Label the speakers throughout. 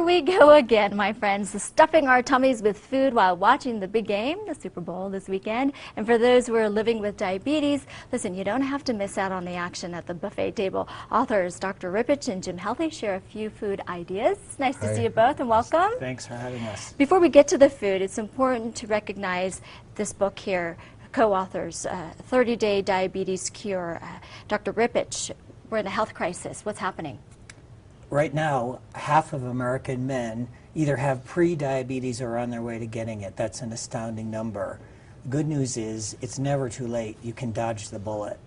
Speaker 1: we go again, my friends, stuffing our tummies with food while watching the big game, the Super Bowl this weekend. And for those who are living with diabetes, listen, you don't have to miss out on the action at the buffet table. Authors Dr. Rippich and Jim Healthy share a few food ideas. Nice to see you both and welcome.
Speaker 2: Thanks for having us.
Speaker 1: Before we get to the food, it's important to recognize this book here, co-authors, 30-Day Diabetes Cure. Dr. Rippich, we're in a health crisis. What's happening?
Speaker 2: Right now, half of American men either have pre-diabetes or are on their way to getting it. That's an astounding number. The good news is it's never too late. You can dodge the bullet.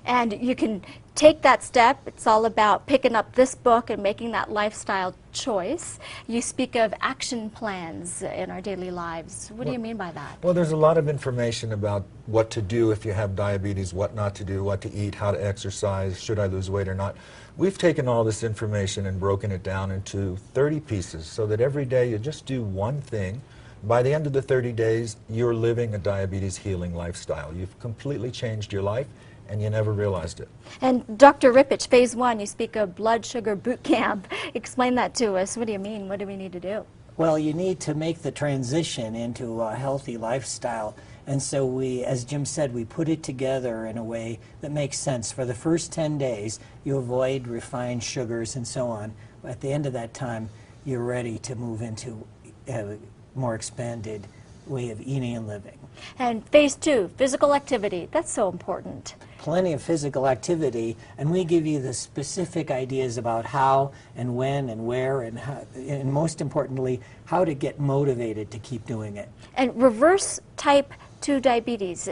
Speaker 1: And you can take that step. It's all about picking up this book and making that lifestyle choice. You speak of action plans in our daily lives. What do you mean by that?
Speaker 3: Well, there's a lot of information about what to do if you have diabetes, what not to do, what to eat, how to exercise, should I lose weight or not. We've taken all this information and broken it down into 30 pieces so that every day you just do one thing. By the end of the 30 days, you're living a diabetes healing lifestyle. You've completely changed your life, and you never realized it. And
Speaker 1: Dr. Rippich, phase 1, you speak of blood sugar boot camp. Explain that to us. What do you mean? What do we need to do?
Speaker 2: Well, you need to make the transition into a healthy lifestyle. And so we, as Jim said, we put it together in a way that makes sense. For the first 10 days, you avoid refined sugars and so on. At the end of that time, you're ready to move into a more expanded way of eating and living.
Speaker 1: And phase 2, physical activity. That's so important.
Speaker 2: Plenty of physical activity, and we give you the specific ideas about how and when and where and how, and most importantly, how to get motivated to keep doing it.
Speaker 1: And reverse type 2 diabetes.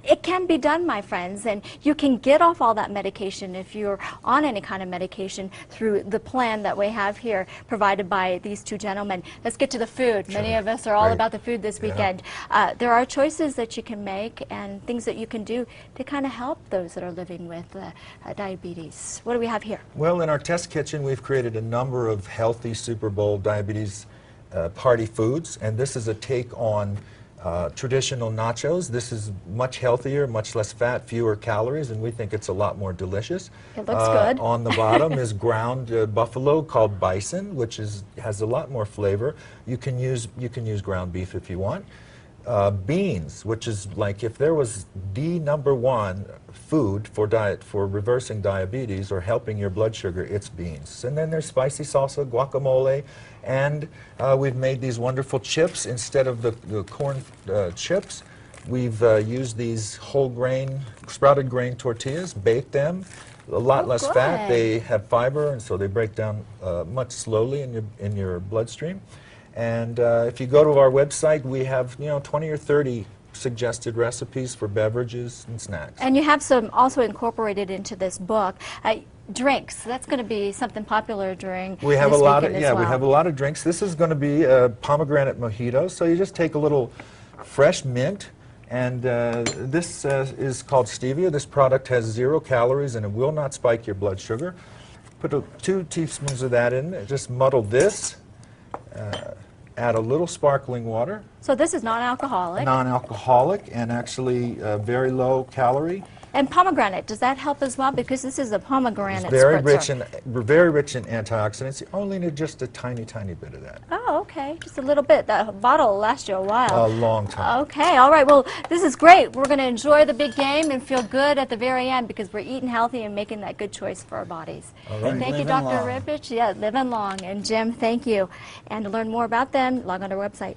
Speaker 1: It can be done, my friends, and you can get off all that medication if you're on any kind of medication through the plan that we have here provided by these two gentlemen. Let's get to the food.
Speaker 3: Sure.
Speaker 1: Many of us are all about the food this weekend. There are choices that you can make and things that you can do to kind of help those that are living with diabetes. What do we have here?
Speaker 3: Well, in our test kitchen, we've created a number of healthy Super Bowl diabetes party foods, and this is a take on traditional nachos. This is much healthier, much less fat, fewer calories, and we think it's a lot more delicious.
Speaker 1: It looks good.
Speaker 3: On the bottom is ground buffalo called bison, which has a lot more flavor. You can use ground beef if you want. Beans, which is like if there was the #1 food for reversing diabetes or helping your blood sugar, it's beans. And then there's spicy salsa, guacamole, and we've made these wonderful chips instead of the corn chips. We've used these whole grain, sprouted grain tortillas, baked them, a lot less fat. They have fiber, and so they break down much slowly in your bloodstream. And if you go to our website, we have 20 or 30 suggested recipes for beverages and snacks.
Speaker 1: And you have some also incorporated into this book. Drinks, that's going to be something popular during
Speaker 3: we have
Speaker 1: this
Speaker 3: a lot
Speaker 1: weekend
Speaker 3: of
Speaker 1: as well.
Speaker 3: We have a lot of drinks. This is going to be a pomegranate mojito. So you just take a little fresh mint, and this is called stevia. This product has 0 calories and it will not spike your blood sugar. Put 2 teaspoons of that in. Just muddle this. Add a little sparkling water.
Speaker 1: So this is non-alcoholic.
Speaker 3: Non-alcoholic and actually very low calorie.
Speaker 1: And pomegranate, does that help as well? Because this is a pomegranate
Speaker 3: It's very
Speaker 1: spritzer.
Speaker 3: very rich in antioxidants. You only need just a tiny, tiny bit of that.
Speaker 1: Oh, okay. Just a little bit. That bottle will last you a while.
Speaker 3: A long time.
Speaker 1: Okay. All right. Well, this is great. We're going to enjoy the big game and feel good at the very end because we're eating healthy and making that good choice for our bodies.
Speaker 3: All right.
Speaker 1: Thank you, Dr. Rippich. Yeah, living long. And Jim, thank you. And to learn more about them, log on to our website.